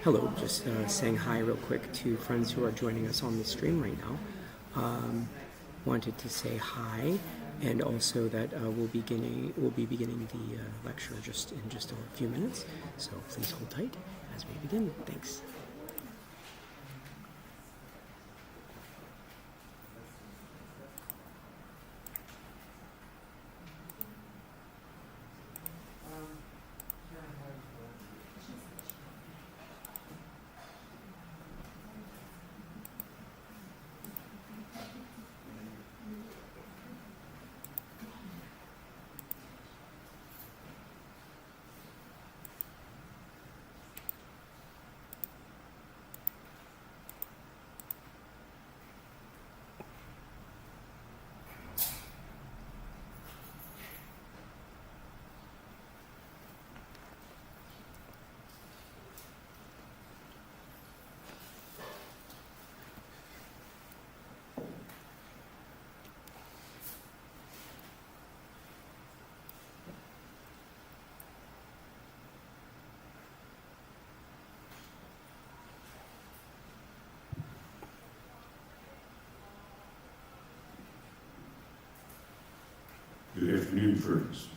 Hello, just saying hi real quick to friends who are joining us on the stream right now. Wanted to say hi, and also that we'll be beginning the lecture in just a few minutes. So please hold tight as we begin. Thanks. Good afternoon, friends.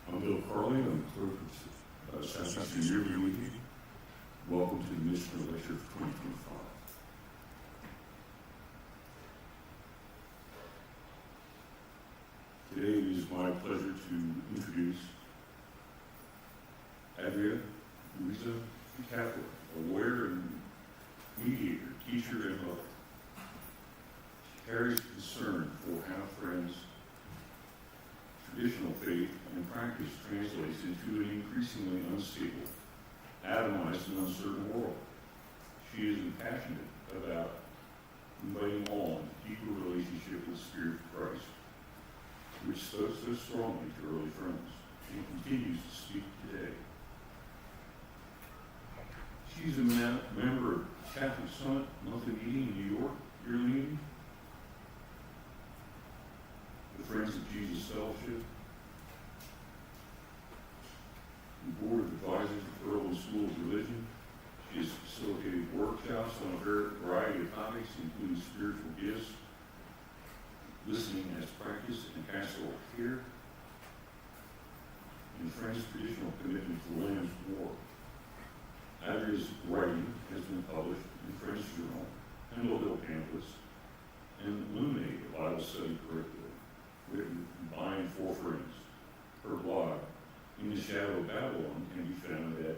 I'm Bill Carley. I'm clerk of Southeastern Yearly League. Welcome to the Michener Lecture for 2025. Today it is my pleasure to introduce Adria Luisa Capua, a lawyer and mediator, teacher, and mother. She carries concern for how friends' traditional faith and practice translates into an increasingly unstable, atomized, and uncertain world. She is passionate about inviting all into a deeper relationship with the Spirit of Christ, which spoke so strongly to early friends, and continues to speak today. She's a member of Catholic Summit monthly meeting in New York, yearly meeting, the Friends of Jesus Fellowship, the Board of Advisors of Earl and School of Religion. She has facilitated workshops on a variety of topics, including spiritual gifts, listening as practice, and pastoral care, and Friends' traditional commitment to Lamb's War. Adria's writing has been published in Friends' Journal, Pendle Hill Pamphlets, and Illuminate, a Bible study curriculum, written by and for friends. Her blog, In the Shadow of Babylon, can be found at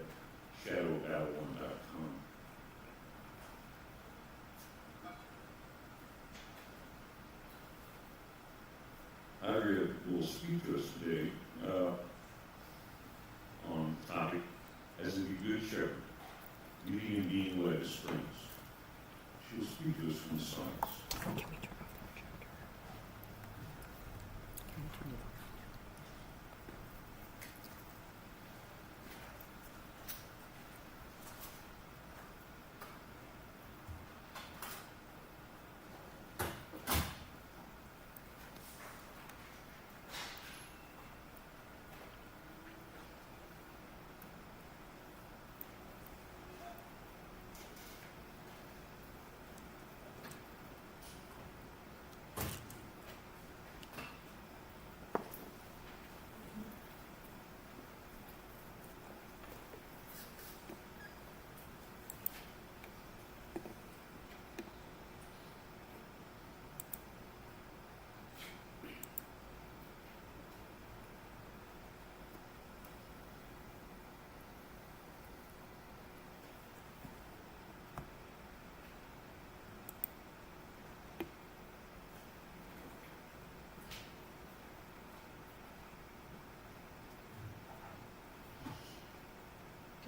shadowofbabylon.com. Adria will speak to us today on the topic, as a good shepherd, leading and being led as friends. She will speak to us from the science.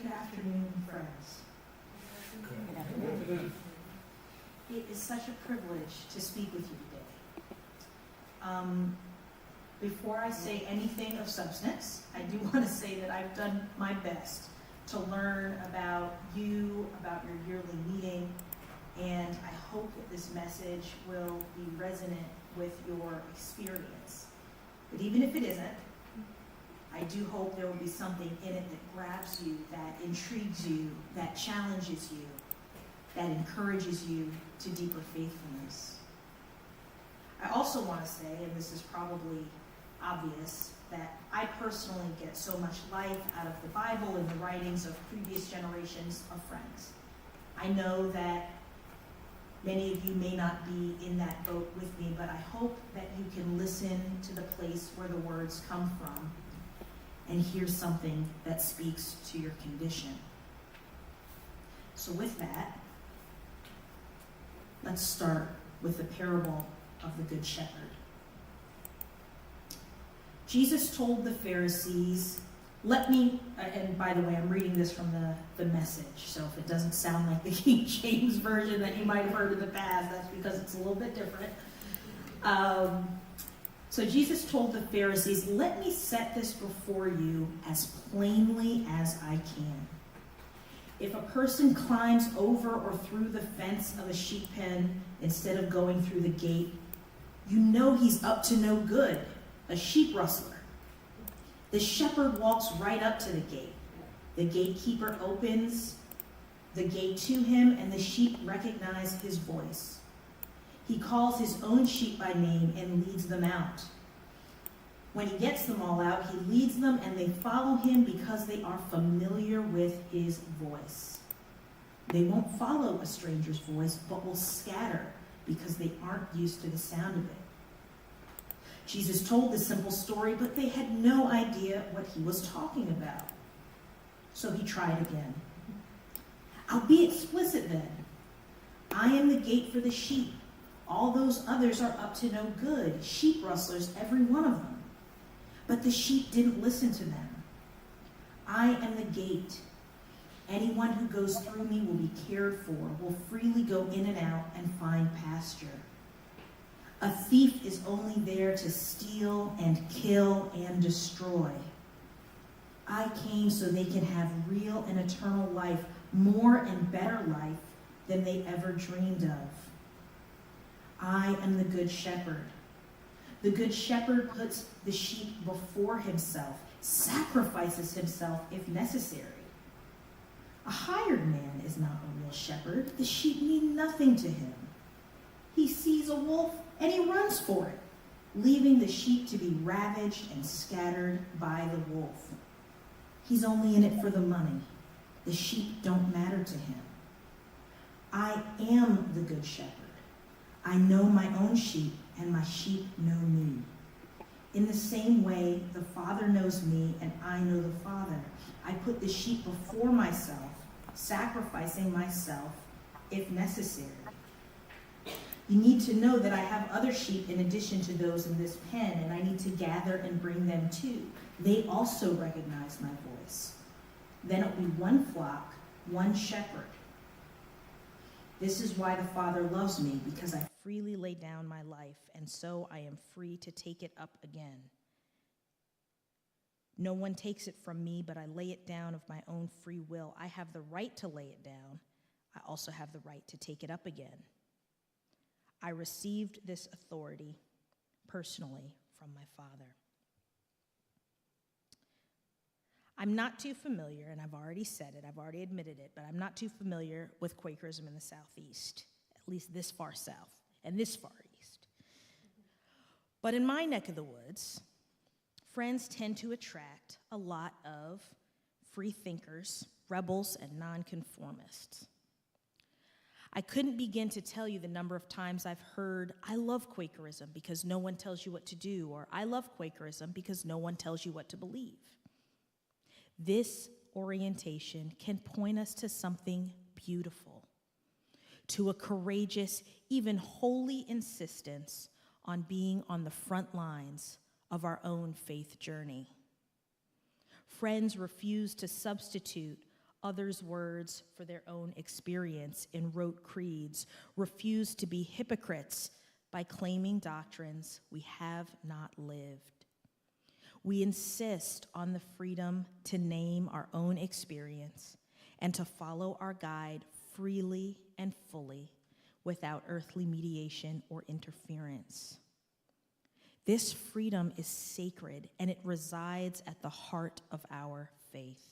Good afternoon, friends. Good afternoon. It is such a privilege to speak with you today. Before I say anything of substance, I do want to say that I've done my best to learn about you, about your yearly meeting, and I hope that this message will be resonant with your experience. But even if it isn't, I do hope there will be something in it that grabs you, that intrigues you, that challenges you, that encourages you to deeper faithfulness. I also want to say, and this is probably obvious, that I personally get so much life out of the Bible and the writings of previous generations of friends. I know that many of you may not be in that boat with me, but I hope that you can listen to the place where the words come from and hear something that speaks to your condition. So with that, let's start with the parable of the Good Shepherd. Jesus told the Pharisees, and by the way, I'm reading this from the Message, so if it doesn't sound like the King James Version that you might have heard in the past, that's because it's a little bit different. So Jesus told the Pharisees, "Let me set this before you as plainly as I can. If a person climbs over or through the fence of a sheep pen instead of going through the gate, you know he's up to no good, a sheep rustler. The shepherd walks right up to the gate. The gatekeeper opens the gate to him, and the sheep recognize his voice. He calls his own sheep by name and leads them out. When he gets them all out, he leads them, and they follow him because they are familiar with his voice. They won't follow a stranger's voice, but will scatter because they aren't used to the sound of it." Jesus told this simple story, but they had no idea what he was talking about. So he tried again. "I'll be explicit then. I am the gate for the sheep. All those others are up to no good, sheep rustlers, every one of them. But the sheep didn't listen to them. I am the gate. Anyone who goes through me will be cared for, will freely go in and out and find pasture. A thief is only there to steal and kill and destroy. I came so they can have real and eternal life, more and better life than they ever dreamed of. I am the good shepherd. The good shepherd puts the sheep before himself, sacrifices himself if necessary. A hired man is not a real shepherd. The sheep mean nothing to him. He sees a wolf and he runs for it, leaving the sheep to be ravaged and scattered by the wolf. He's only in it for the money. The sheep don't matter to him. I am the good shepherd. I know my own sheep, and my sheep know me. In the same way, the Father knows me, and I know the Father. I put the sheep before myself, sacrificing myself if necessary. You need to know that I have other sheep in addition to those in this pen, and I need to gather and bring them too. They also recognize my voice. Then it will be one flock, one shepherd. This is why the Father loves me, because I freely lay down my life, and so I am free to take it up again. No one takes it from me, but I lay it down of my own free will. I have the right to lay it down. I also have the right to take it up again. I received this authority personally from my Father. I'm not too familiar, and I've already said it, I've already admitted it, but I'm not too familiar with Quakerism in the Southeast, at least this far south and this far east. But in my neck of the woods, friends tend to attract a lot of free thinkers, rebels, and nonconformists. I couldn't begin to tell you the number of times I've heard, "I love Quakerism because no one tells you what to do," or "I love Quakerism because no one tells you what to believe." This orientation can point us to something beautiful, to a courageous, even holy insistence on being on the front lines of our own faith journey. Friends refuse to substitute others' words for their own experience in rote creeds, refuse to be hypocrites by claiming doctrines we have not lived. We insist on the freedom to name our own experience and to follow our guide freely and fully without earthly mediation or interference. This freedom is sacred, and it resides at the heart of our faith.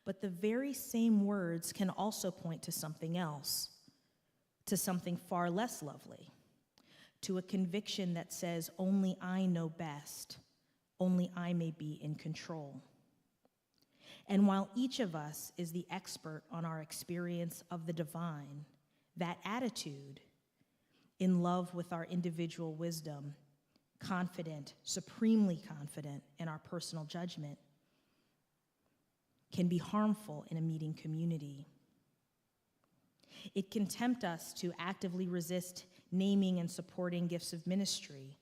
But the very same words can also point to something else, to something far less lovely, to a conviction that says, only I know best, only I may be in control. And while each of us is the expert on our experience of the divine, that attitude, in love with our individual wisdom, confident, supremely confident in our personal judgment, can be harmful in a meeting community. It can tempt us to actively resist naming and supporting gifts of ministry,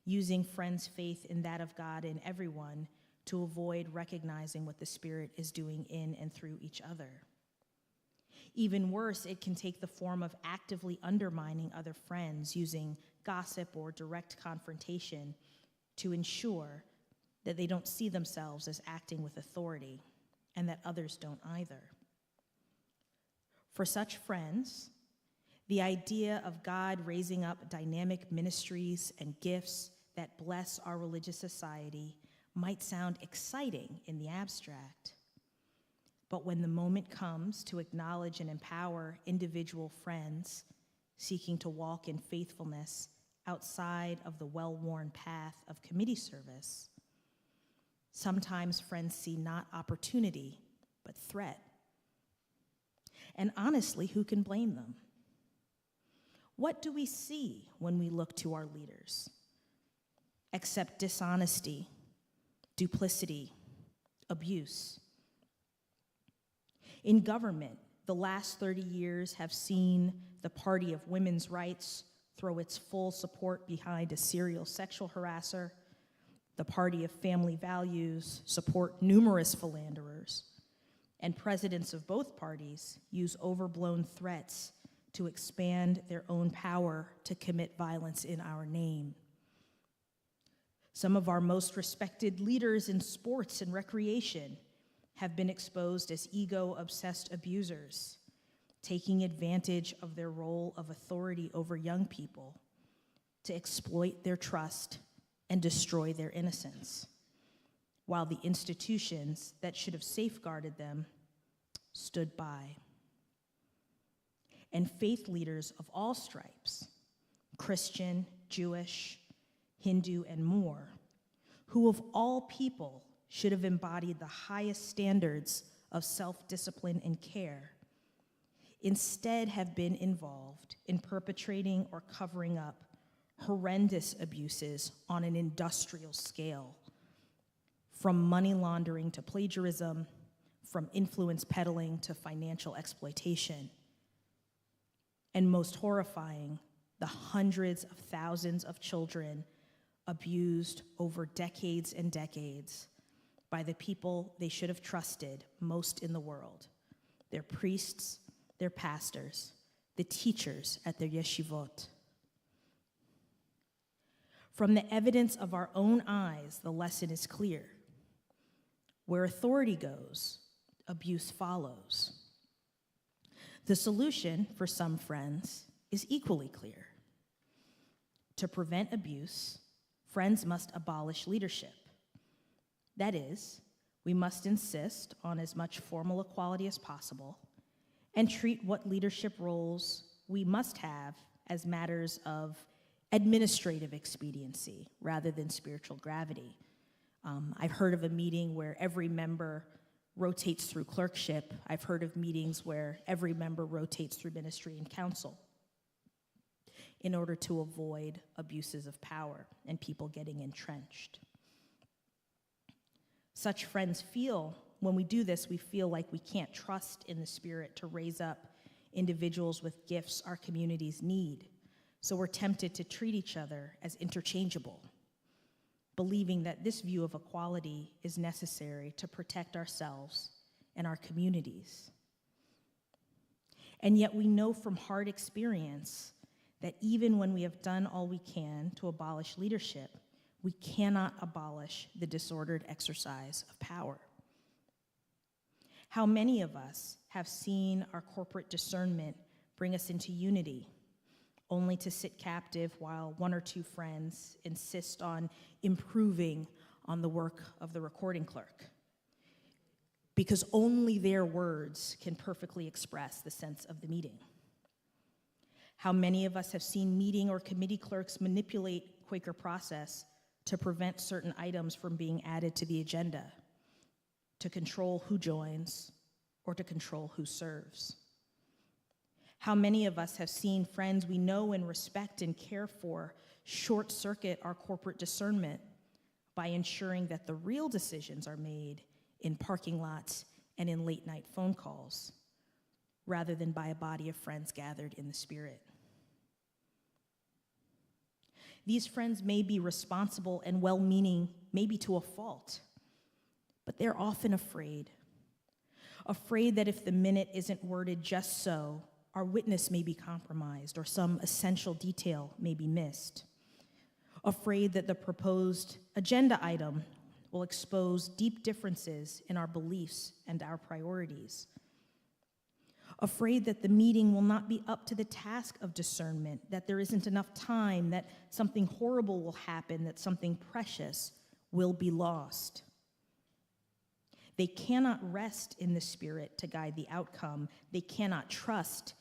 using friends' faith in that of God in everyone to avoid recognizing what the Spirit is doing in and through each other. Even worse, it can take the form of actively undermining other friends, using gossip or direct confrontation to ensure that they don't see themselves as acting with authority, and that others don't either. For such friends, the idea of God raising up dynamic ministries and gifts that bless our religious society might sound exciting in the abstract. But when the moment comes to acknowledge and empower individual friends seeking to walk in faithfulness outside of the well-worn path of committee service, sometimes friends see not opportunity, but threat. And honestly, who can blame them? What do we see when we look to our leaders? Except dishonesty, duplicity, abuse. In government, the last 30 years have seen the party of women's rights throw its full support behind a serial sexual harasser, the party of family values support numerous philanderers, and presidents of both parties use overblown threats to expand their own power to commit violence in our name. Some of our most respected leaders in sports and recreation have been exposed as ego-obsessed abusers, taking advantage of their role of authority over young people to exploit their trust and destroy their innocence, while the institutions that should have safeguarded them stood by. And faith leaders of all stripes, Christian, Jewish, Hindu, and more, who of all people should have embodied the highest standards of self-discipline and care, instead have been involved in perpetrating or covering up horrendous abuses on an industrial scale, from money laundering to plagiarism, from influence peddling to financial exploitation. And most horrifying, the hundreds of thousands of children abused over decades and decades by the people they should have trusted most in the world, their priests, their pastors, the teachers at their yeshivot. From the evidence of our own eyes, the lesson is clear. Where authority goes, abuse follows. The solution for some friends is equally clear. To prevent abuse, friends must abolish leadership. That is, we must insist on as much formal equality as possible and treat what leadership roles we must have as matters of administrative expediency rather than spiritual gravity. I've heard of a meeting where every member rotates through clerkship. I've heard of meetings where every member rotates through ministry and council in order to avoid abuses of power and people getting entrenched. Such friends feel, when we do this, we feel like we can't trust in the Spirit to raise up individuals with gifts our communities need. So we're tempted to treat each other as interchangeable, believing that this view of equality is necessary to protect ourselves and our communities. And yet we know from hard experience that even when we have done all we can to abolish leadership, we cannot abolish the disordered exercise of power. How many of us have seen our corporate discernment bring us into unity, only to sit captive while one or two friends insist on improving on the work of the recording clerk, because only their words can perfectly express the sense of the meeting. How many of us have seen meeting or committee clerks manipulate Quaker process to prevent certain items from being added to the agenda, to control who joins or to control who serves? How many of us have seen friends we know and respect and care for short circuit our corporate discernment by ensuring that the real decisions are made in parking lots and in late night phone calls, rather than by a body of friends gathered in the Spirit? These friends may be responsible and well-meaning, maybe to a fault, but they're often afraid that if the minute isn't worded just so, our witness may be compromised or some essential detail may be missed. Afraid that the proposed agenda item will expose deep differences in our beliefs and our priorities. Afraid that the meeting will not be up to the task of discernment, that there isn't enough time, that something horrible will happen, that something precious will be lost. They cannot rest in the Spirit to guide the outcome. They cannot trust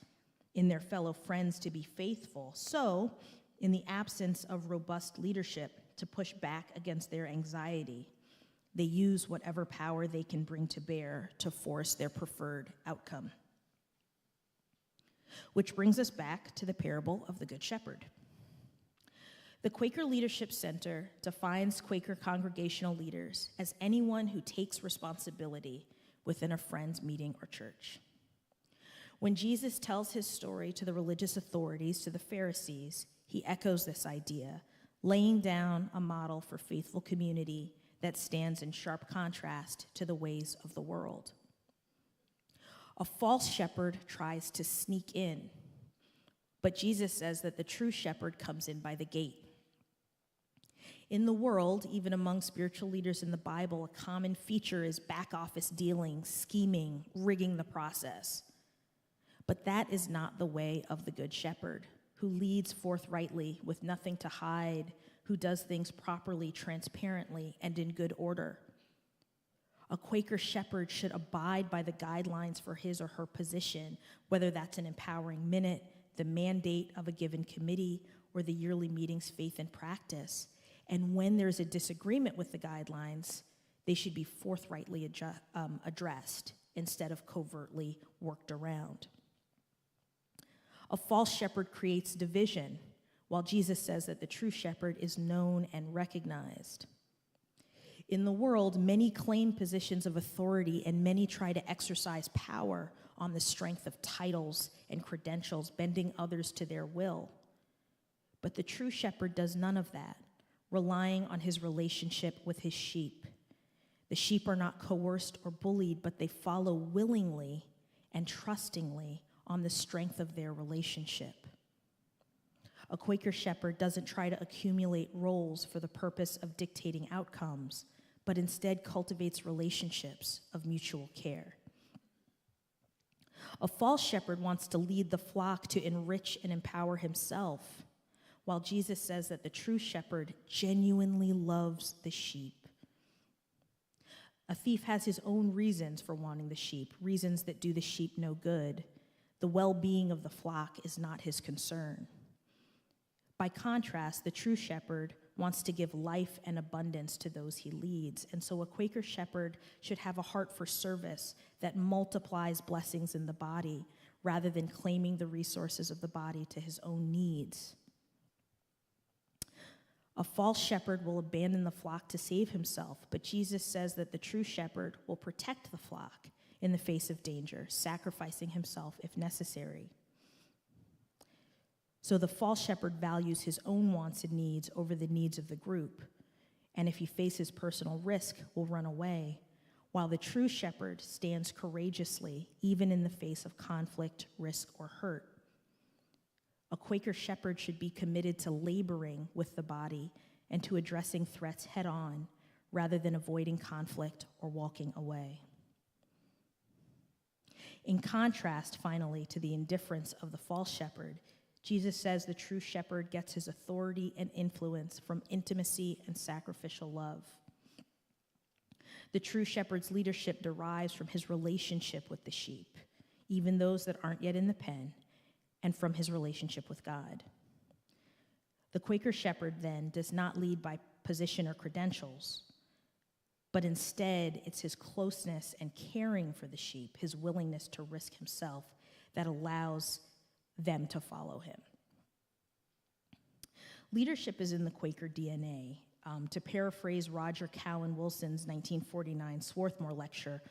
in their fellow friends to be faithful. So, in the absence of robust leadership to push back against their anxiety, they use whatever power they can bring to bear to force their preferred outcome. Which brings us back to the parable of the Good Shepherd. The Quaker Leadership Center defines Quaker congregational leaders as anyone who takes responsibility within a friend's meeting or church. When Jesus tells his story to the religious authorities, to the Pharisees, he echoes this idea, laying down a model for faithful community that stands in sharp contrast to the ways of the world. A false shepherd tries to sneak in, but Jesus says that the true shepherd comes in by the gate. In the world, even among spiritual leaders in the Bible, a common feature is back office dealing, scheming, rigging the process. But that is not the way of the Good Shepherd, who leads forthrightly with nothing to hide, who does things properly, transparently, and in good order. A Quaker shepherd should abide by the guidelines for his or her position, whether that's an empowering minute, the mandate of a given committee, or the yearly meeting's faith and practice. And when there's a disagreement with the guidelines, they should be forthrightly addressed instead of covertly worked around. A false shepherd creates division, while Jesus says that the true shepherd is known and recognized. In the world, many claim positions of authority and many try to exercise power on the strength of titles and credentials, bending others to their will. But the true shepherd does none of that, relying on his relationship with his sheep. The sheep are not coerced or bullied, but they follow willingly and trustingly on the strength of their relationship. A Quaker shepherd doesn't try to accumulate roles for the purpose of dictating outcomes, but instead cultivates relationships of mutual care. A false shepherd wants to lead the flock to enrich and empower himself, while Jesus says that the true shepherd genuinely loves the sheep. A thief has his own reasons for wanting the sheep, reasons that do the sheep no good. The well-being of the flock is not his concern. By contrast, the true shepherd wants to give life and abundance to those he leads. And so a Quaker shepherd should have a heart for service that multiplies blessings in the body rather than claiming the resources of the body to his own needs. A false shepherd will abandon the flock to save himself, but Jesus says that the true shepherd will protect the flock in the face of danger, sacrificing himself if necessary. So the false shepherd values his own wants and needs over the needs of the group, and if he faces personal risk, will run away, while the true shepherd stands courageously, even in the face of conflict, risk, or hurt. A Quaker shepherd should be committed to laboring with the body and to addressing threats head on, rather than avoiding conflict or walking away. In contrast, finally, to the indifference of the false shepherd, Jesus says the true shepherd gets his authority and influence from intimacy and sacrificial love. The true shepherd's leadership derives from his relationship with the sheep, even those that aren't yet in the pen, and from his relationship with God. The Quaker shepherd then does not lead by position or credentials, but instead it's his closeness and caring for the sheep, his willingness to risk himself, that allows them to follow him. Leadership is in the Quaker DNA. To paraphrase Roger Cowan Wilson's 1949 Swarthmore Lecture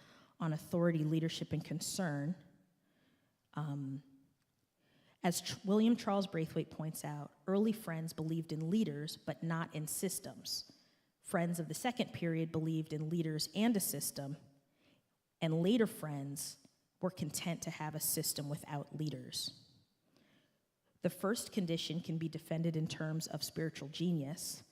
on Authority, Leadership, and Concern, as William Charles Braithwaite points out, early Friends believed in leaders, but not in systems. Friends of the second period believed in leaders and a system, and later Friends were content to have a system without leaders. The first condition can be defended in terms of spiritual genius.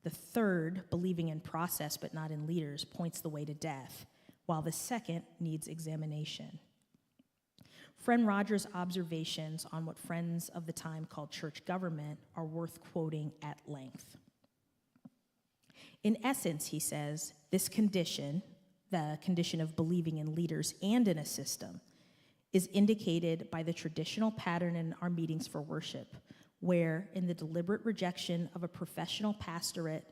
The third, believing in process but not in leaders, points the way to death, while the second needs examination. Friend Rogers' observations on what Friends of the time called church government are worth quoting at length. In essence, he says, this condition, the condition of believing in leaders and in a system, is indicated by the traditional pattern in our meetings for worship, where, in the deliberate rejection of a professional pastorate,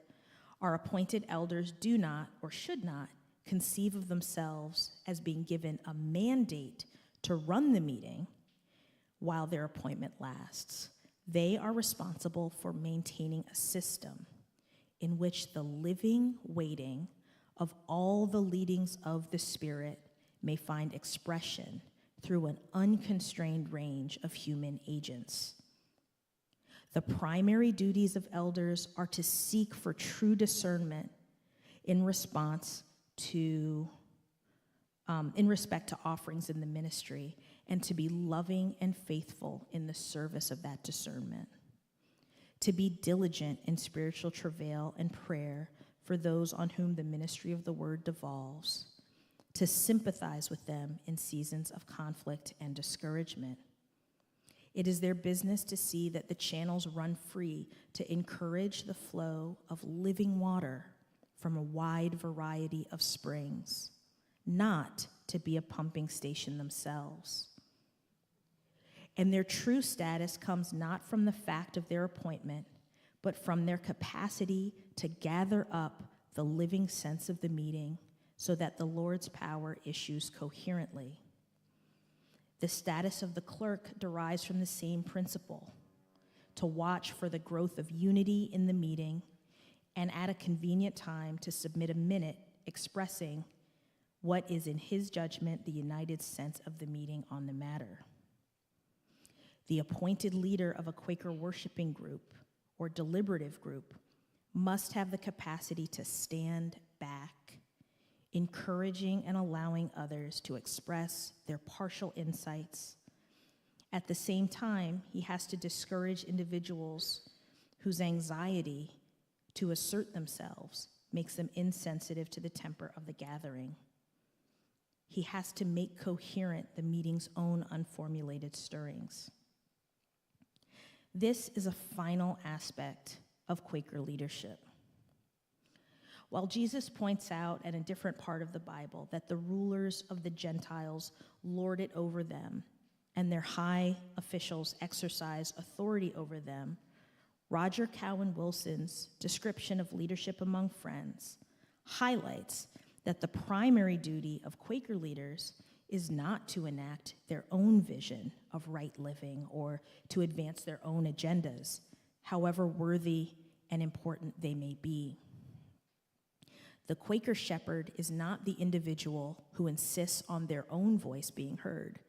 our appointed elders do not, or should not, conceive of themselves as being given a mandate to run the meeting while their appointment lasts. They are responsible for maintaining a system in which the living waiting of all the leadings of the Spirit may find expression through an unconstrained range of human agents. The primary duties of elders are to seek for true discernment in respect to offerings in the ministry, and to be loving and faithful in the service of that discernment. To be diligent in spiritual travail and prayer for those on whom the ministry of the word devolves. To sympathize with them in seasons of conflict and discouragement. It is their business to see that the channels run free to encourage the flow of living water from a wide variety of springs, not to be a pumping station themselves. And their true status comes not from the fact of their appointment, but from their capacity to gather up the living sense of the meeting so that the Lord's power issues coherently. The status of the clerk derives from the same principle, to watch for the growth of unity in the meeting, and at a convenient time to submit a minute expressing what is in his judgment the united sense of the meeting on the matter. The appointed leader of a Quaker worshiping group or deliberative group must have the capacity to stand back, encouraging and allowing others to express their partial insights. At the same time, he has to discourage individuals whose anxiety to assert themselves makes them insensitive to the temper of the gathering. He has to make coherent the meeting's own unformulated stirrings. This is a final aspect of Quaker leadership. While Jesus points out at a different part of the Bible that the rulers of the Gentiles lord it over them and their high officials exercise authority over them, Roger Cowan Wilson's description of leadership among friends highlights that the primary duty of Quaker leaders is not to enact their own vision of right living or to advance their own agendas, however worthy and important they may be. The Quaker shepherd is not the individual who insists on their own voice being heard,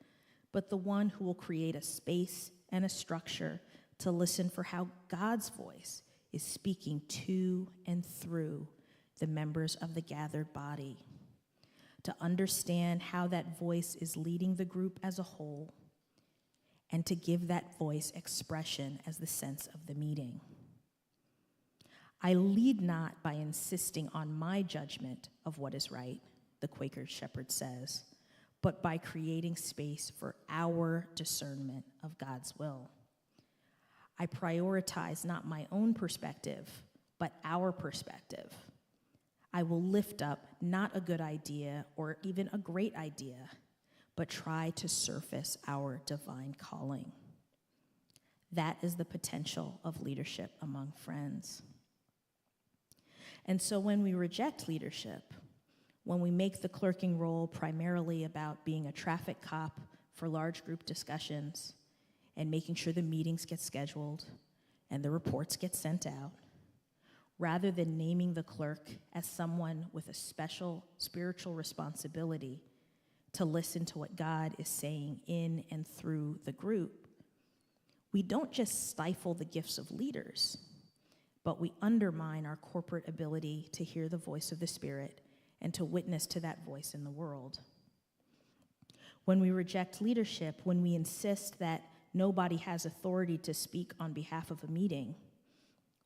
but the one who will create a space and a structure to listen for how God's voice is speaking to and through the members of the gathered body, to understand how that voice is leading the group as a whole, and to give that voice expression as the sense of the meeting. I lead not by insisting on my judgment of what is right, the Quaker shepherd says, but by creating space for our discernment of God's will. I prioritize not my own perspective, but our perspective. I will lift up not a good idea or even a great idea, but try to surface our divine calling. That is the potential of leadership among friends. And so when we reject leadership, when we make the clerking role primarily about being a traffic cop for large group discussions and making sure the meetings get scheduled and the reports get sent out, rather than naming the clerk as someone with a special spiritual responsibility to listen to what God is saying in and through the group, we don't just stifle the gifts of leaders, but we undermine our corporate ability to hear the voice of the Spirit and to witness to that voice in the world. When we reject leadership, when we insist that nobody has authority to speak on behalf of a meeting,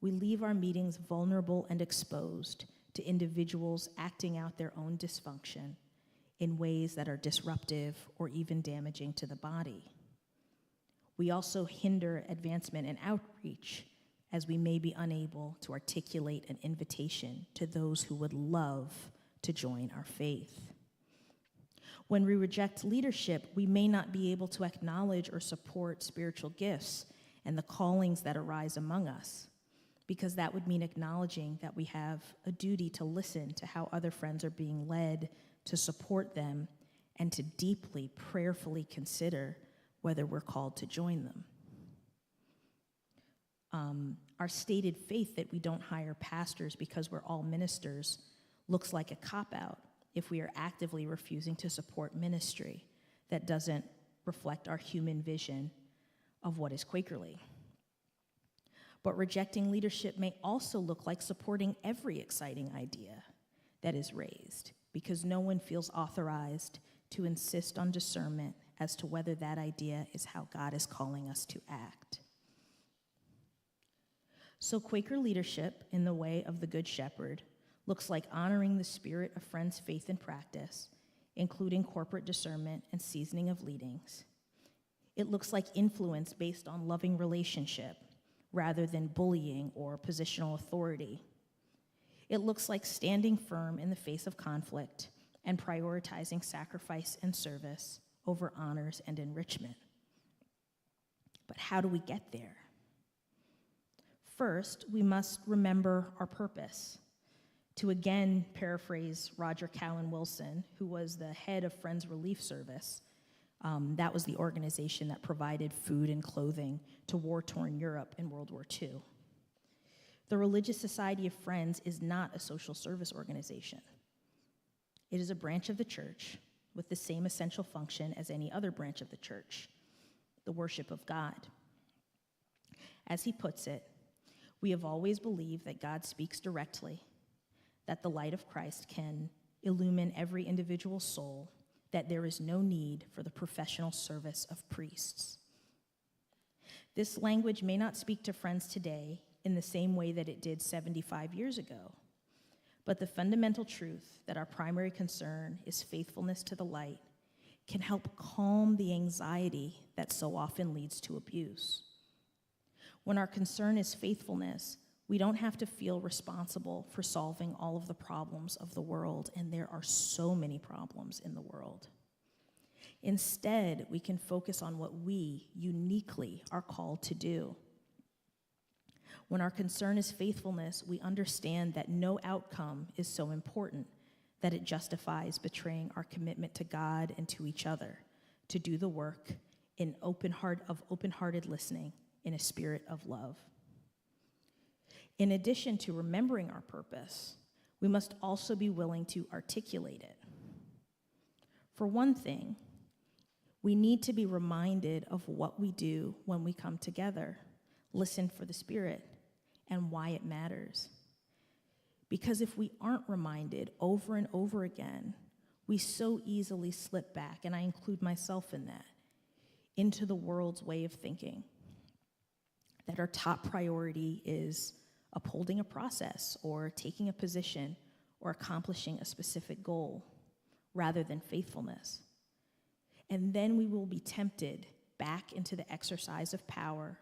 we leave our meetings vulnerable and exposed to individuals acting out their own dysfunction in ways that are disruptive or even damaging to the body. We also hinder advancement and outreach, as we may be unable to articulate an invitation to those who would love to join our faith. When we reject leadership, we may not be able to acknowledge or support spiritual gifts and the callings that arise among us, because that would mean acknowledging that we have a duty to listen to how other friends are being led, to support them, and to deeply, prayerfully consider whether we're called to join them. Our stated faith that we don't hire pastors because we're all ministers looks like a cop-out if we are actively refusing to support ministry that doesn't reflect our human vision of what is Quakerly. But rejecting leadership may also look like supporting every exciting idea that is raised, because no one feels authorized to insist on discernment as to whether that idea is how God is calling us to act. So Quaker leadership, in the way of the Good Shepherd, looks like honoring the spirit of friends' faith and practice, including corporate discernment and seasoning of leadings. It looks like influence based on loving relationship rather than bullying or positional authority. It looks like standing firm in the face of conflict and prioritizing sacrifice and service over honors and enrichment. But how do we get there? First, we must remember our purpose. To again paraphrase Roger Callan Wilson, who was the head of Friends Relief Service, that was the organization that provided food and clothing to war-torn Europe in World War II. The Religious Society of Friends is not a social service organization. It is a branch of the church with the same essential function as any other branch of the church, the worship of God. As he puts it, we have always believed that God speaks directly, that the light of Christ can illumine every individual soul, that there is no need for the professional service of priests. This language may not speak to friends today in the same way that it did 75 years ago, but the fundamental truth that our primary concern is faithfulness to the light can help calm the anxiety that so often leads to abuse. When our concern is faithfulness, we don't have to feel responsible for solving all of the problems of the world, and there are so many problems in the world. Instead, we can focus on what we uniquely are called to do. When our concern is faithfulness, we understand that no outcome is so important that it justifies betraying our commitment to God and to each other, to do the work in open-hearted listening in a spirit of love. In addition to remembering our purpose, we must also be willing to articulate it. For one thing, we need to be reminded of what we do when we come together, listen for the Spirit, and why it matters. Because if we aren't reminded over and over again, we so easily slip back, and I include myself in that, into the world's way of thinking, that our top priority is upholding a process or taking a position or accomplishing a specific goal rather than faithfulness. And then we will be tempted back into the exercise of power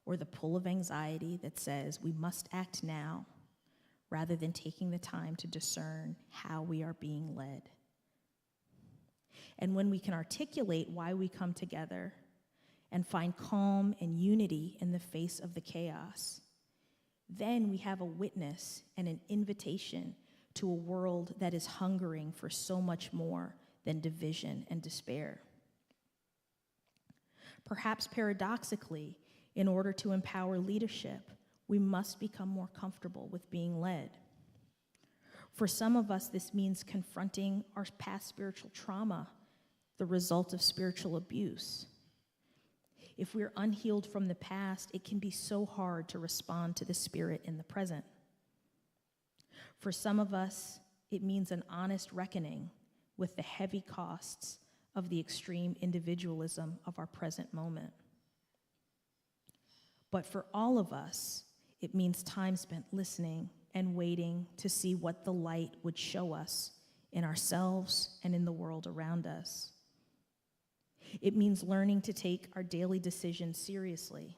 or the pull of anxiety that says we must act now, rather than taking the time to discern how we are being led. And when we can articulate why we come together and find calm and unity in the face of the chaos, then we have a witness and an invitation to a world that is hungering for so much more than division and despair. Perhaps paradoxically, in order to empower leadership, we must become more comfortable with being led. For some of us, this means confronting our past spiritual trauma, the result of spiritual abuse. If we're unhealed from the past, it can be so hard to respond to the Spirit in the present. For some of us, it means an honest reckoning with the heavy costs of the extreme individualism of our present moment. But for all of us, it means time spent listening and waiting to see what the light would show us in ourselves and in the world around us. It means learning to take our daily decisions seriously,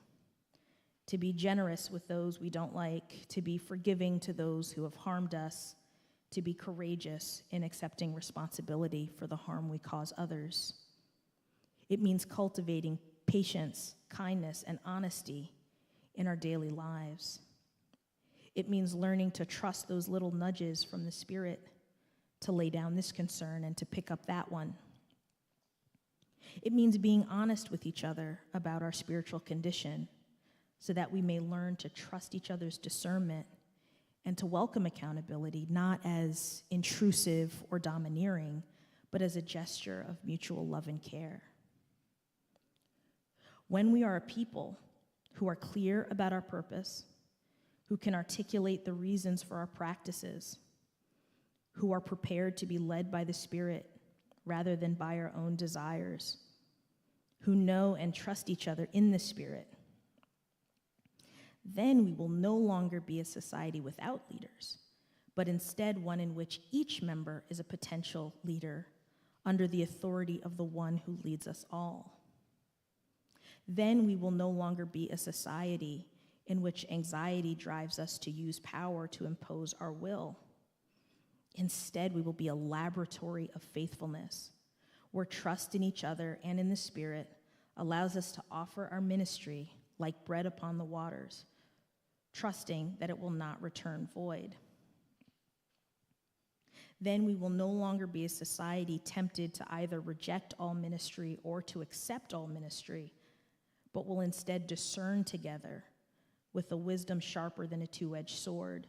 to be generous with those we don't like, to be forgiving to those who have harmed us, to be courageous in accepting responsibility for the harm we cause others. It means cultivating patience, kindness, and honesty in our daily lives. It means learning to trust those little nudges from the Spirit to lay down this concern and to pick up that one. It means being honest with each other about our spiritual condition so that we may learn to trust each other's discernment and to welcome accountability not as intrusive or domineering, but as a gesture of mutual love and care. When we are a people who are clear about our purpose, who can articulate the reasons for our practices, who are prepared to be led by the Spirit rather than by our own desires, who know and trust each other in the Spirit, then we will no longer be a society without leaders, but instead one in which each member is a potential leader under the authority of the one who leads us all. Then we will no longer be a society in which anxiety drives us to use power to impose our will. Instead, we will be a laboratory of faithfulness, where trust in each other and in the Spirit allows us to offer our ministry like bread upon the waters, trusting that it will not return void. Then we will no longer be a society tempted to either reject all ministry or to accept all ministry, but will instead discern together with a wisdom sharper than a two-edged sword,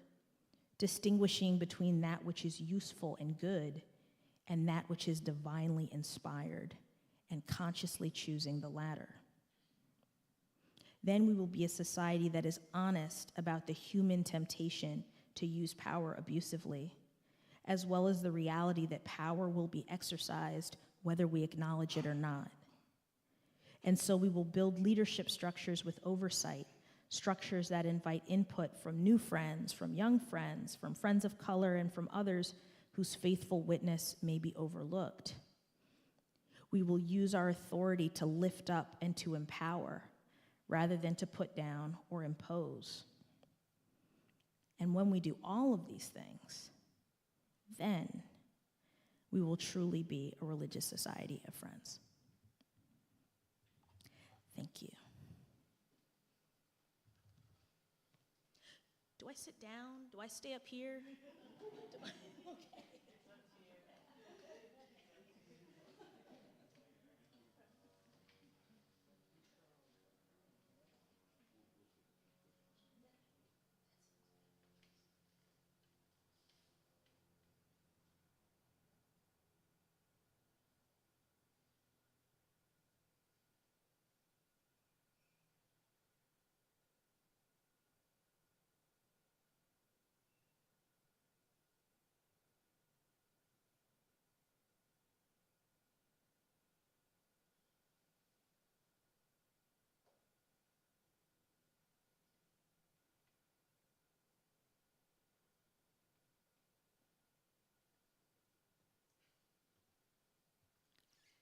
distinguishing between that which is useful and good and that which is divinely inspired, and consciously choosing the latter. Then we will be a society that is honest about the human temptation to use power abusively, as well as the reality that power will be exercised whether we acknowledge it or not. And so we will build leadership structures with oversight, structures that invite input from new friends, from young friends, from friends of color, and from others whose faithful witness may be overlooked. We will use our authority to lift up and to empower, rather than to put down or impose. And when we do all of these things, then we will truly be a religious society of friends. Thank you. Do I sit down? Do I stay up here? Okay.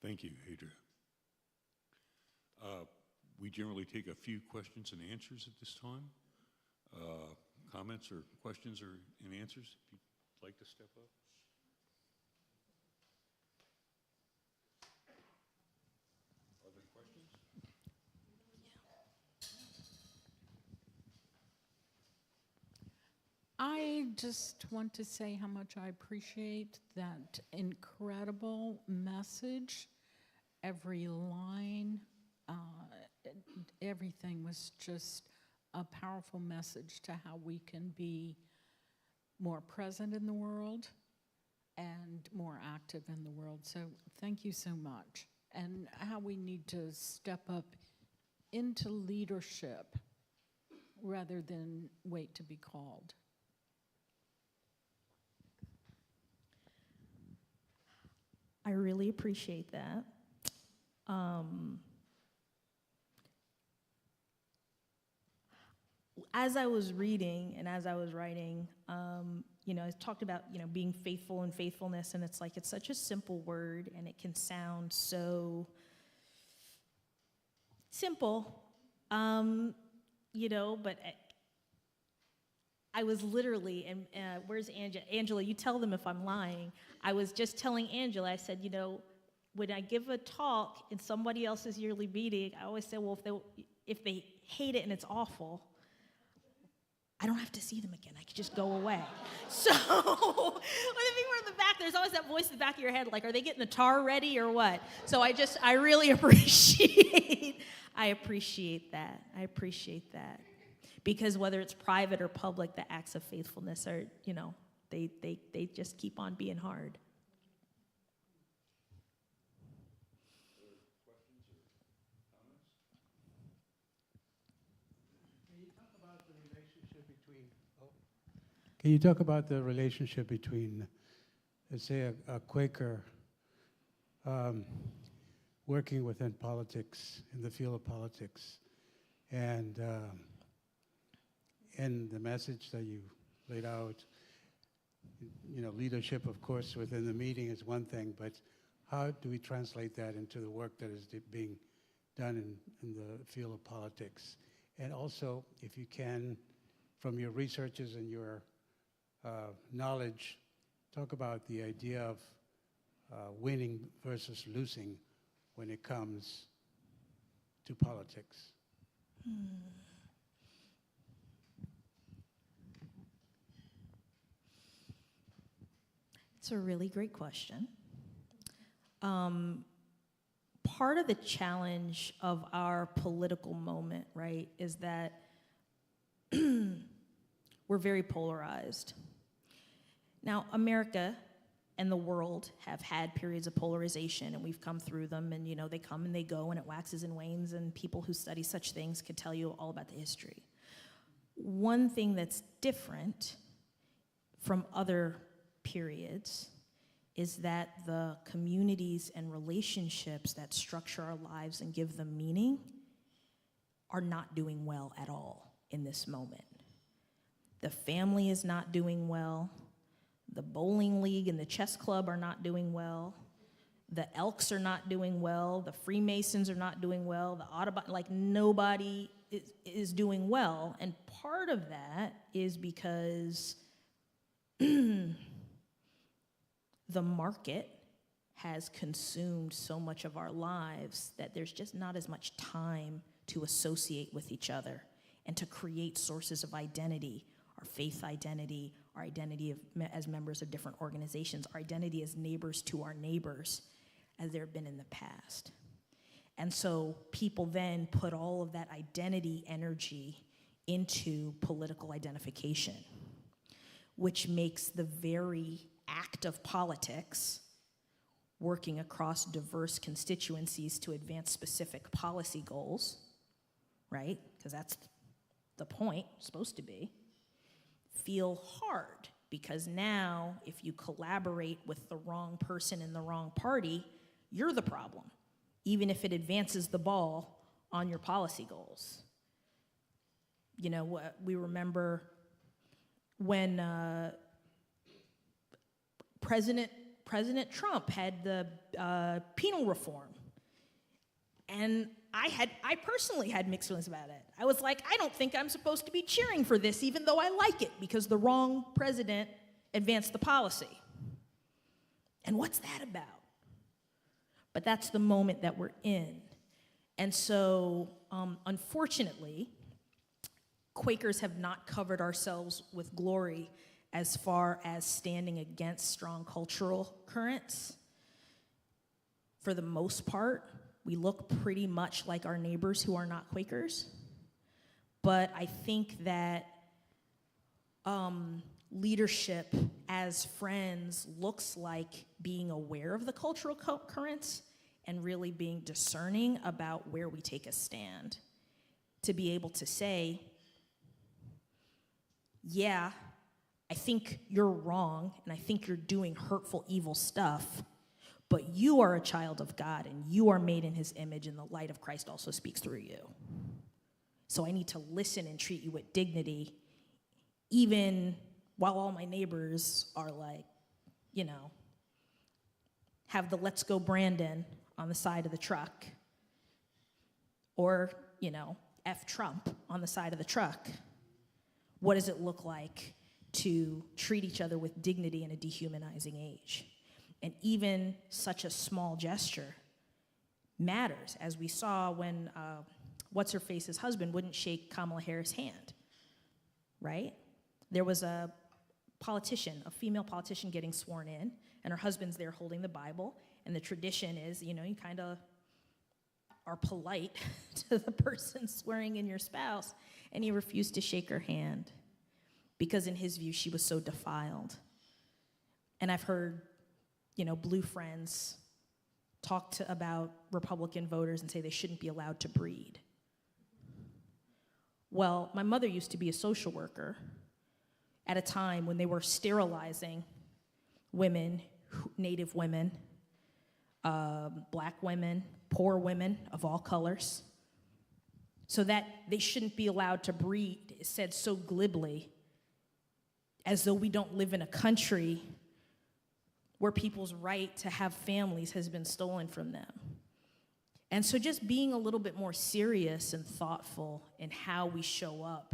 Thank you, Adria. We generally take a few questions and answers at this time. Comments or questions or and answers, if you'd like to step up. Are there questions? I just want to say how much I appreciate that incredible message. Every line, everything was just a powerful message to how we can be more present in the world and more active in the world. So thank you so much. And how we need to step up into leadership rather than wait to be called. I really appreciate that. As I was reading and as I was writing, I talked about, being faithful and faithfulness, and it's like, it's such a simple word, and it can sound so simple, but I was literally, and where's Angela? Angela, you tell them if I'm lying. I was just telling Angela, I said, when I give a talk in somebody else's yearly meeting, I always say, well, if they hate it and it's awful, I don't have to see them again. I can just go away. So when the people are in the back, there's always that voice in the back of your head, like, are they getting the tar ready or what? So I really appreciate that. I appreciate that. Because whether it's private or public, the acts of faithfulness are, they just keep on being hard. Can you talk about the relationship between, let's say, a Quaker working within politics, in the field of politics, and the message that you laid out? Leadership, of course, within the meeting is one thing, but how do we translate that into the work that is being done in the field of politics? And also, if you can, from your researches and your knowledge, talk about the idea of winning versus losing when it comes to politics. It's a really great question. Part of the challenge of our political moment, right, is that we're very polarized. Now, America and the world have had periods of polarization, and we've come through them, and they come and they go, and it waxes and wanes, and people who study such things could tell you all about the history. One thing that's different from other periods is that the communities and relationships that structure our lives and give them meaning are not doing well at all in this moment. The family is not doing well. The bowling league and the chess club are not doing well. The Elks are not doing well. The Freemasons are not doing well. The Audubon, nobody is doing well. And part of that is because the market has consumed so much of our lives that there's just not as much time to associate with each other and to create sources of identity, our faith identity, our identity as members of different organizations, our identity as neighbors to our neighbors, as there have been in the past. And so people then put all of that identity energy into political identification, which makes the very act of politics, working across diverse constituencies to advance specific policy goals, right? Because that's the point, supposed to be, feel hard. Because now, if you collaborate with the wrong person in the wrong party, you're the problem, even if it advances the ball on your policy goals. We remember when President Trump had the penal reform. And I personally had mixed feelings about it. I was like, I don't think I'm supposed to be cheering for this, even though I like it, because the wrong president advanced the policy. And what's that about? But that's the moment that we're in. And so, unfortunately, Quakers have not covered ourselves with glory as far as standing against strong cultural currents. For the most part, we look pretty much like our neighbors who are not Quakers. But I think that leadership as friends looks like being aware of the cultural currents and really being discerning about where we take a stand. To be able to say, yeah, I think you're wrong, and I think you're doing hurtful, evil stuff, but you are a child of God, and you are made in his image, and the light of Christ also speaks through you. So I need to listen and treat you with dignity, even while all my neighbors are like, you know, have the "Let's Go Brandon" on the side of the truck, or, you know, F Trump on the side of the truck. What does it look like to treat each other with dignity in a dehumanizing age? And even such a small gesture matters, as we saw when What's-Her-Face's husband wouldn't shake Kamala Harris' hand, right? There was a politician, a female politician getting sworn in, and her husband's there holding the Bible, and the tradition is, you know, you kind of are polite to the person swearing in your spouse, and he refused to shake her hand because in his view she was so defiled. And I've heard, you know, blue friends talk about Republican voters and say they shouldn't be allowed to breed. Well, my mother used to be a social worker at a time when they were sterilizing women, Native women, black women, poor women of all colors, so that they shouldn't be allowed to breed, said so glibly, as though we don't live in a country where people's right to have families has been stolen from them. And so just being a little bit more serious and thoughtful in how we show up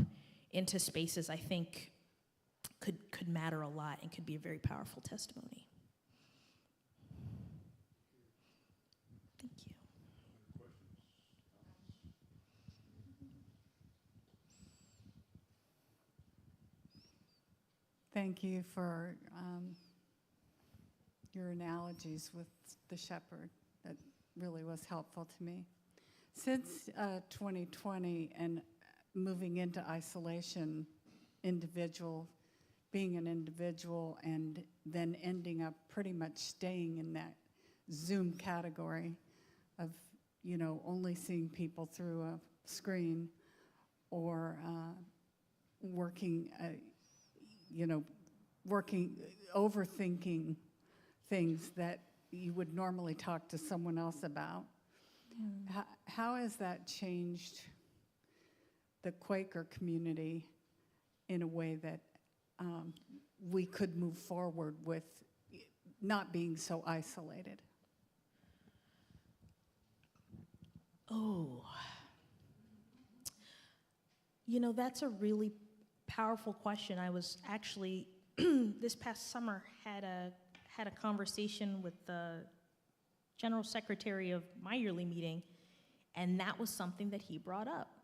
into spaces, I think, could matter a lot and could be a very powerful testimony. Thank you. Thank you for your analogies with the shepherd. That really was helpful to me. Since 2020 and moving into isolation, being an individual and then ending up pretty much staying in that Zoom category of, you know, only seeing people through a screen or overthinking things that you would normally talk to someone else about. How has that changed the Quaker community in a way that we could move forward with not being so isolated? Oh, you know, that's a really powerful question. I was actually this past summer had a conversation with the general secretary of my yearly meeting, and that was something that he brought up,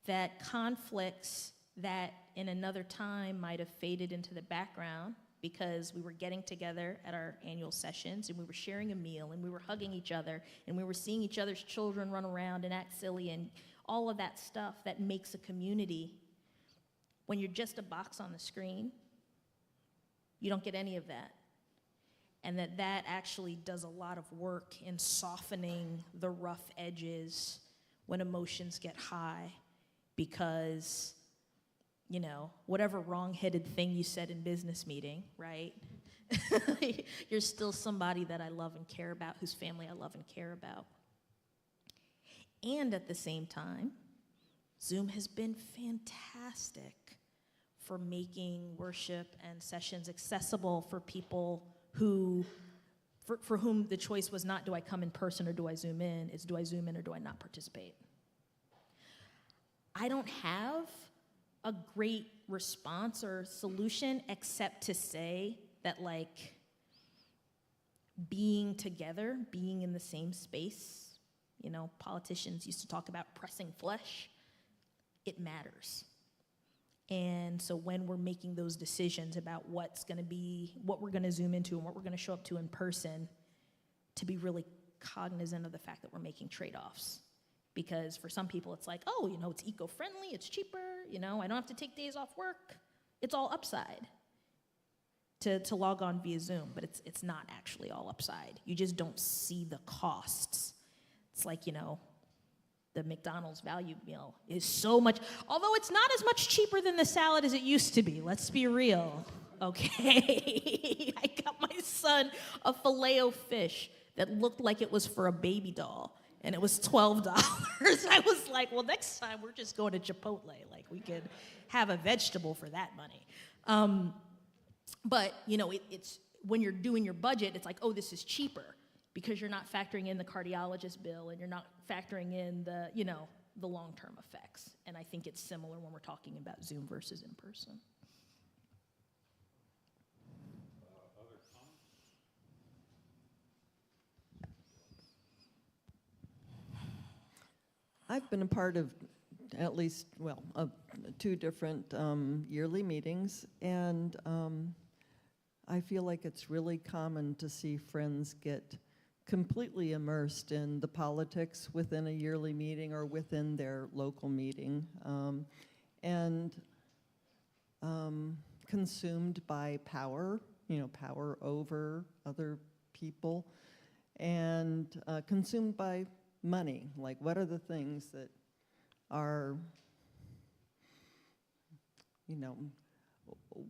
that conflicts that in another time might have faded into the background because we were getting together at our annual sessions and we were sharing a meal and we were hugging each other and we were seeing each other's children run around and act silly and all of that stuff that makes a community. When you're just a box on the screen, you don't get any of that. And that actually does a lot of work in softening the rough edges when emotions get high, because, you know, whatever wrong-headed thing you said in business meeting, right? You're still somebody that I love and care about, whose family I love and care about. And at the same time, Zoom has been fantastic for making worship and sessions accessible for people who for whom the choice was not, do I come in person or do I Zoom in? It's, do I Zoom in or do I not participate? I don't have a great response or solution except to say that, like, being together, being in the same space, you know, politicians used to talk about pressing flesh, it matters. And so when we're making those decisions about what's going to be, what we're going to Zoom into and what we're going to show up to in person, to be really cognizant of the fact that we're making trade-offs. Because for some people it's like, oh, you know, it's eco-friendly, it's cheaper, you know, I don't have to take days off work. It's all upside to log on via Zoom, but it's not actually all upside. You just don't see the costs. It's like, you know, the McDonald's value meal is so much, although it's not as much cheaper than the salad as it used to be. Let's be real, okay? I got my son a Filet-O-Fish that looked like it was for a baby doll, and it was $12. I was like, well, next time we're just going to Chipotle. Like, we could have a vegetable for that money. But, you know, it's when you're doing your budget, it's like, oh, this is cheaper, because you're not factoring in the cardiologist bill and you're not factoring in the, you know, the long-term effects. And I think it's similar when we're talking about Zoom versus in person. Other comments? I've been a part of at least, well, of 2 different yearly meetings, and I feel like it's really common to see friends get completely immersed in the politics within a yearly meeting or within their local meeting, and consumed by power, you know, power over other people, and consumed by money. Like, what are the things that are, you know,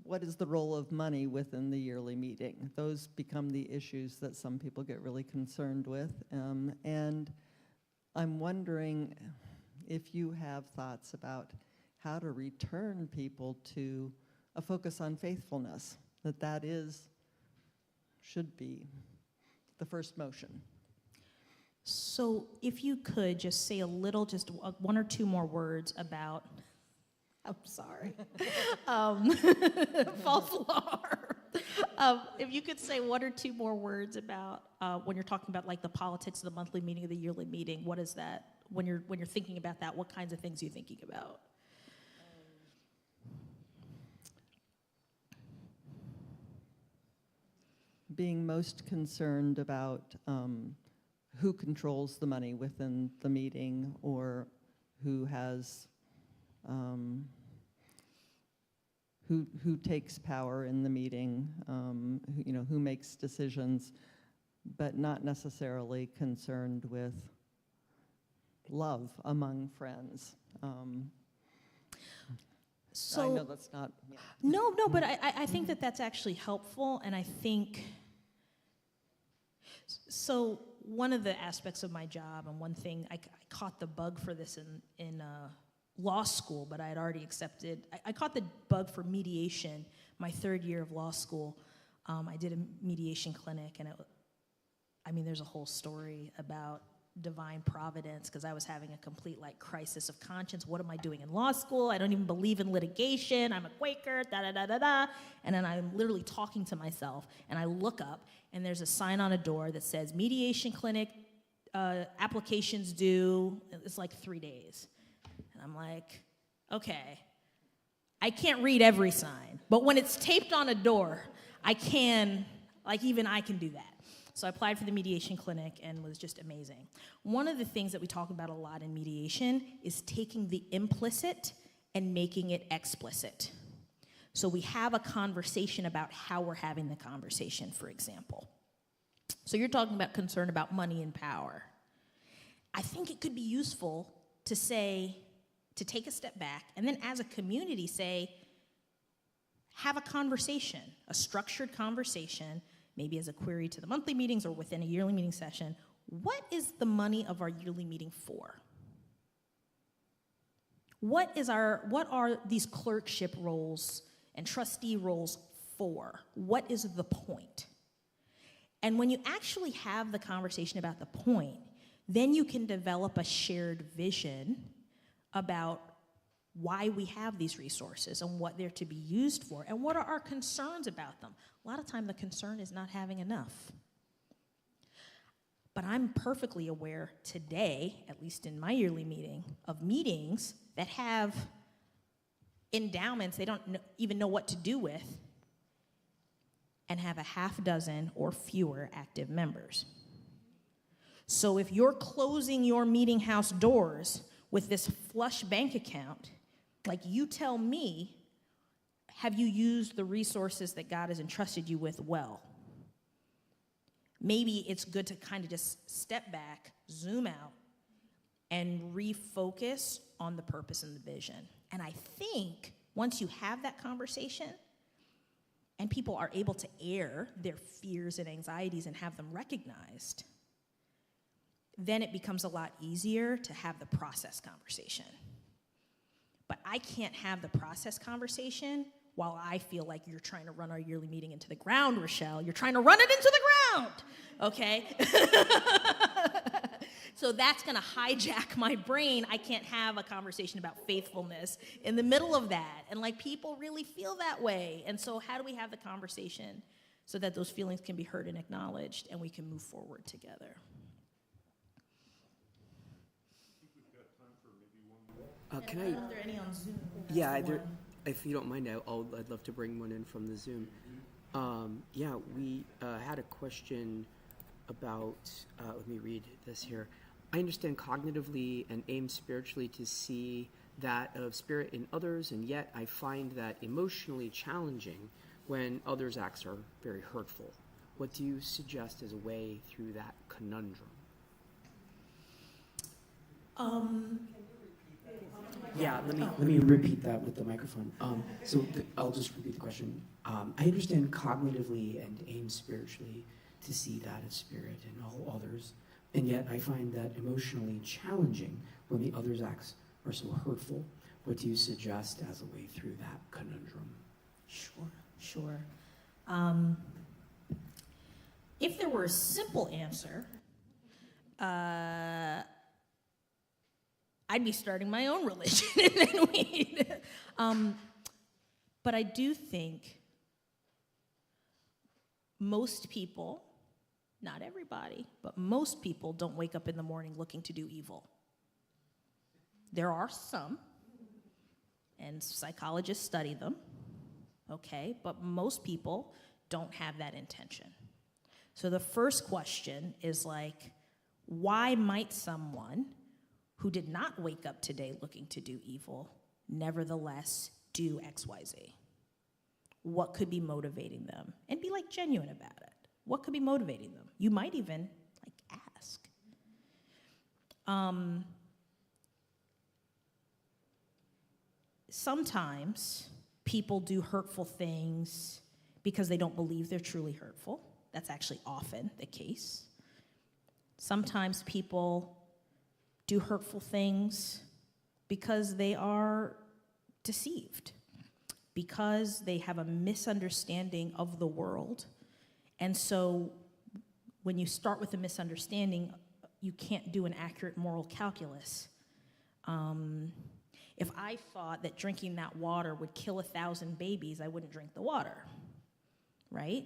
what is the role of money within the yearly meeting? Those become the issues that some people get really concerned with. And I'm wondering if you have thoughts about how to return people to a focus on faithfulness, that should be the first motion. So if you could just say a little, just 1 or 2 more words about, I'm sorry, false alarm. If you could say 1 or 2 more words about when you're talking about, like, the politics of the monthly meeting or the yearly meeting, what is that? When you're thinking about that, what kinds of things are you thinking about? Being most concerned about who controls the money within the meeting, or who has, who takes power in the meeting, you know, who makes decisions, but not necessarily concerned with love among friends. So, I know that's not. Yeah. No, but I think that that's actually helpful, and I think, so one of the aspects of my job, and one thing, I caught the bug for this in law school, but I had already accepted, I caught the bug for mediation my 3rd year of law school. I did a mediation clinic, and there's a whole story about divine providence, because I was having a complete, like, crisis of conscience. What am I doing in law school? I don't even believe in litigation. I'm a Quaker, da-da-da-da-da. And then I'm literally talking to myself, and I look up, and there's a sign on a door that says, mediation clinic, applications due, it's like 3 days. And I'm like, okay, I can't read every sign, but when it's taped on a door, I can, like, even I can do that. So I applied for the mediation clinic and was just amazing. One of the things that we talk about a lot in mediation is taking the implicit and making it explicit. So we have a conversation about how we're having the conversation, for example. So you're talking about concern about money and power. I think it could be useful to say, to take a step back, and then as a community say, have a conversation, a structured conversation, maybe as a query to the monthly meetings or within a yearly meeting session. What is the money of our yearly meeting for? What are these clerkship roles and trustee roles for? What is the point? And when you actually have the conversation about the point, then you can develop a shared vision about why we have these resources and what they're to be used for and what are our concerns about them. A lot of time the concern is not having enough. But I'm perfectly aware today, at least in my yearly meeting, of meetings that have endowments they don't even know what to do with and have a half dozen or fewer active members. So if you're closing your meeting house doors with this flush bank account, like, you tell me, have you used the resources that God has entrusted you with well? Maybe it's good to kind of just step back, zoom out, and refocus on the purpose and the vision. And I think once you have that conversation and people are able to air their fears and anxieties and have them recognized, then it becomes a lot easier to have the process conversation. But I can't have the process conversation while I feel like you're trying to run our yearly meeting into the ground, Rochelle. You're trying to run it into the ground, okay? So that's going to hijack my brain. I can't have a conversation about faithfulness in the middle of that. And, like, people really feel that way. And so how do we have the conversation so that those feelings can be heard and acknowledged and we can move forward together? Can I? Are there any on Zoom? Yeah, if you don't mind, I'd love to bring one in from the Zoom. Yeah, we had a question about, let me read this here. I understand cognitively and aim spiritually to see that of spirit in others, and yet I find that emotionally challenging when others' acts are very hurtful. What do you suggest as a way through that conundrum? Yeah, let me repeat that with the microphone. I'll just repeat the question. I understand cognitively and aim spiritually to see that of spirit in all others, and yet I find that emotionally challenging when the other's acts are so hurtful. What do you suggest as a way through that conundrum? Sure. If there were a simple answer, I'd be starting my own religion, and then but I do think most people, not everybody, but most people don't wake up in the morning looking to do evil. There are some, and psychologists study them, okay, but most people don't have that intention. So the first question is, like, why might someone who did not wake up today looking to do evil nevertheless do XYZ? What could be motivating them? And be, like, genuine about it. What could be motivating them? You might even, like, ask. Sometimes people do hurtful things because they don't believe they're truly hurtful. That's actually often the case. Sometimes people do hurtful things because they are deceived, because they have a misunderstanding of the world. And so when you start with a misunderstanding, you can't do an accurate moral calculus. If I thought that drinking that water would kill 1,000 babies, I wouldn't drink the water, right?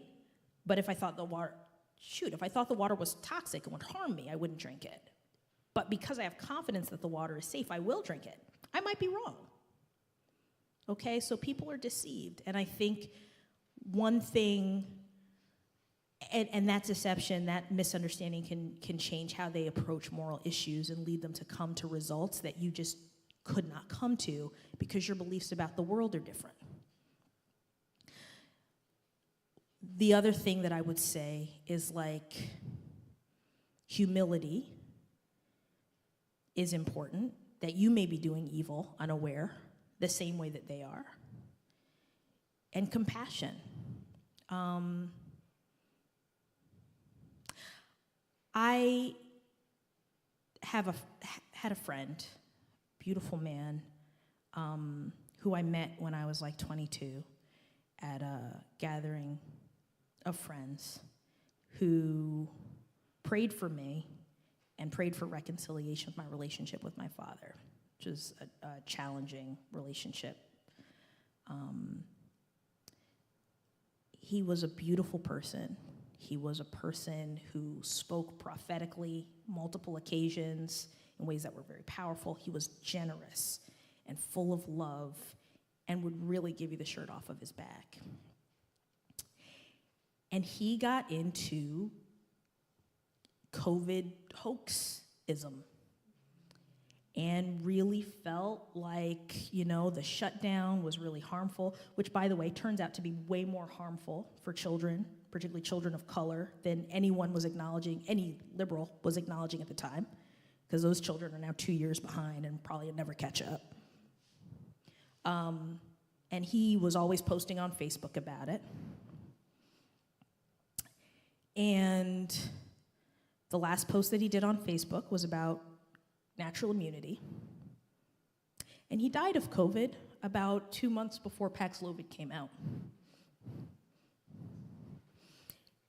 But if I thought the water was toxic and would harm me, I wouldn't drink it. But because I have confidence that the water is safe, I will drink it. I might be wrong. Okay, so people are deceived. And I think one thing, and that deception, that misunderstanding can change how they approach moral issues and lead them to come to results that you just could not come to because your beliefs about the world are different. The other thing that I would say is, like, humility is important, that you may be doing evil unaware, the same way that they are. And compassion. I had a friend, beautiful man, who I met when I was, like, 22 at a gathering of friends, who prayed for me and prayed for reconciliation with my relationship with my father, which is a challenging relationship. He was a beautiful person. He was a person who spoke prophetically multiple occasions in ways that were very powerful. He was generous and full of love and would really give you the shirt off of his back. And he got into COVID hoaxism and really felt like, the shutdown was really harmful, which, by the way, turns out to be way more harmful for children, particularly children of color, than anyone was acknowledging, any liberal was acknowledging at the time, because those children are now 2 years behind and probably never catch up. And he was always posting on Facebook about it. And the last post that he did on Facebook was about natural immunity. And he died of COVID about 2 months before Paxlovid came out.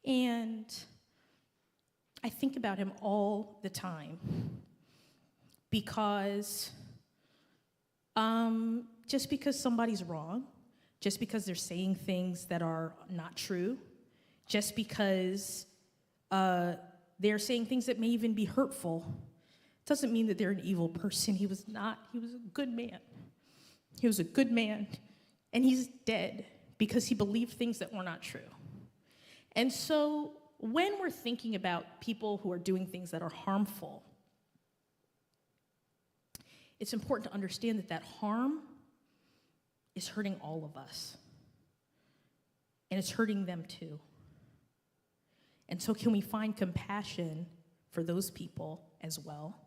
And I think about him all the time because just because somebody's wrong, just because they're saying things that are not true, just because they're saying things that may even be hurtful, doesn't mean that they're an evil person. He was not. He was a good man. He was a good man, and he's dead because he believed things that were not true. And so when we're thinking about people who are doing things that are harmful, it's important to understand that harm is hurting all of us. And it's hurting them too. And so can we find compassion for those people as well?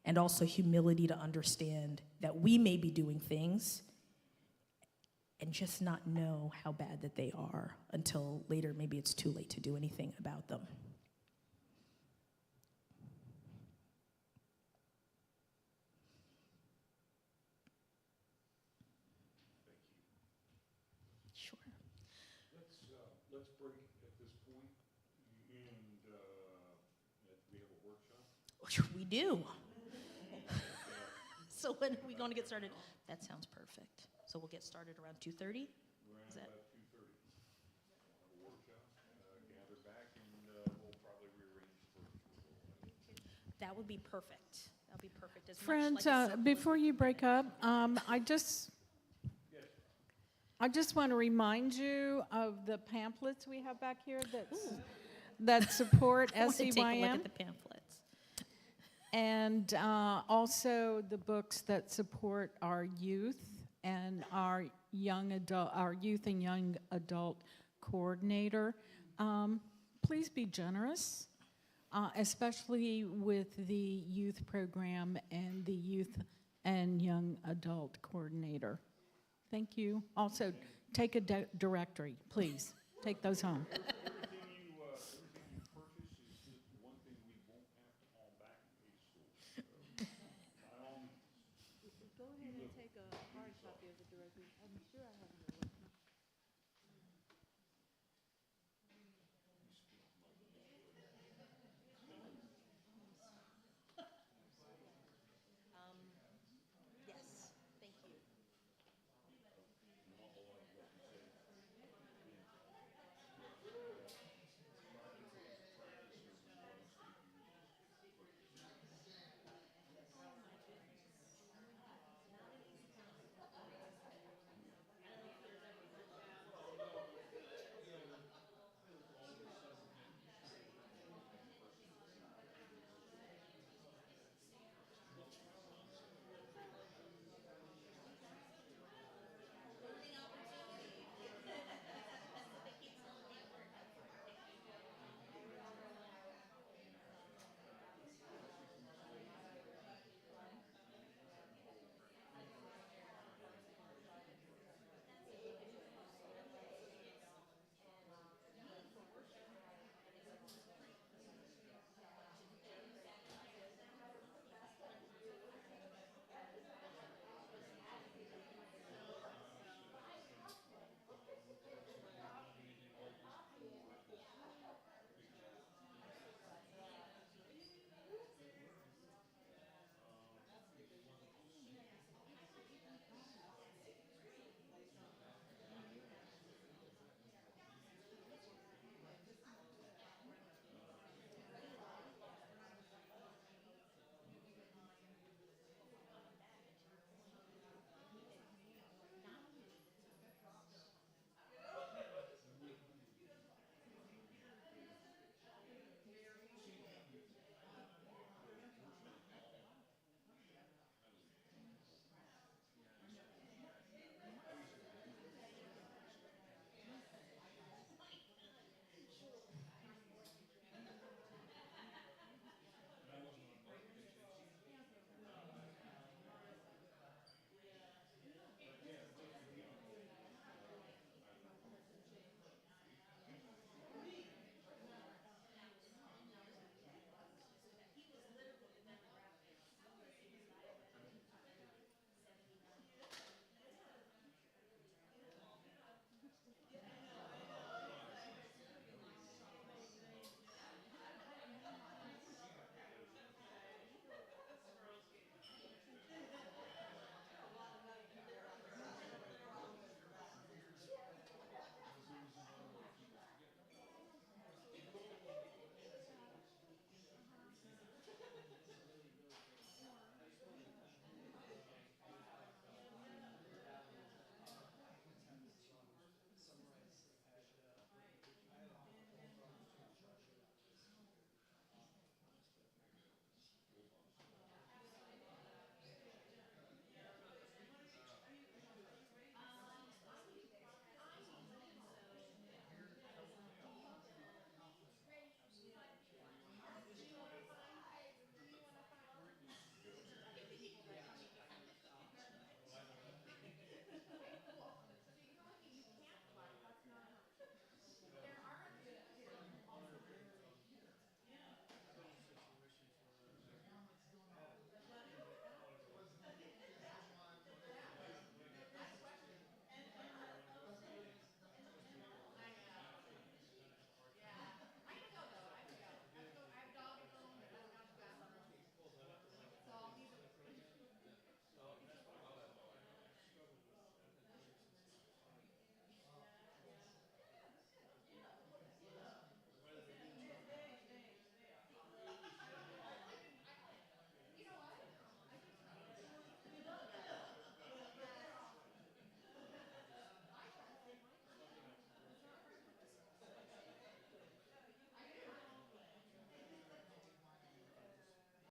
And also humility to understand that we may be doing things and just not know how bad that they are until later maybe it's too late to do anything about them. Sure. Let's break at this point, and we have a workshop. We do. So when are we going to get started? That sounds perfect. So we'll get started around 2:30? Is that? About 2:30. We'll have a workshop, gather back, and we'll probably rearrange for That would be perfect. That would be perfect. As Friends, much like a circle before you break up, I just want to remind you of the pamphlets we have back here that support I want to take a look SEYM. at the pamphlets. And also the books that support our youth and our youth and young adult coordinator. Please be generous, especially with the youth program and the youth and young adult coordinator. Thank you. Also, take a directory, please. Take those home.